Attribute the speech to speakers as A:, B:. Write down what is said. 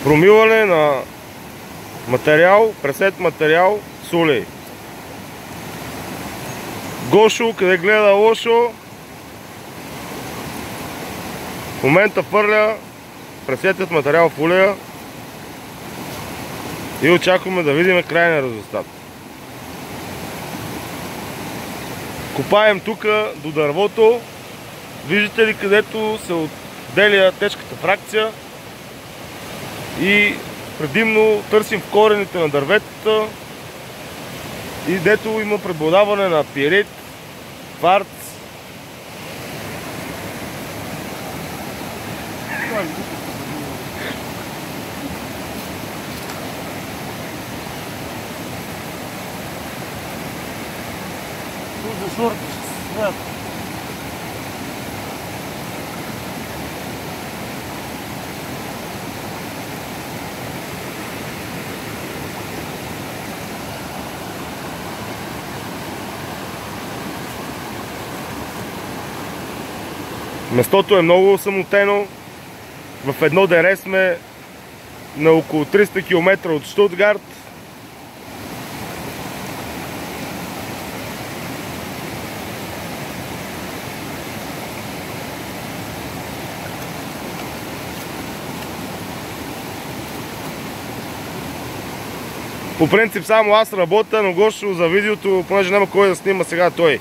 A: Промиване на материал, пресет материал с улей. Гошо, къде гледа лошо, в момента фърля пресетът материал в улея и очакваме да видим крайния резултат. Копаем тук до дървото. Виждате ли където се отделя тежката фракция и предимно търсим в корените на дърветата и дето има преобладаване на пирит, кварц. Местото е много самотено. В едно дере сме на около 300 км от Штутгарт. По принцип само аз работя, но Гошо за видеото, понеже няма кой да снима сега той.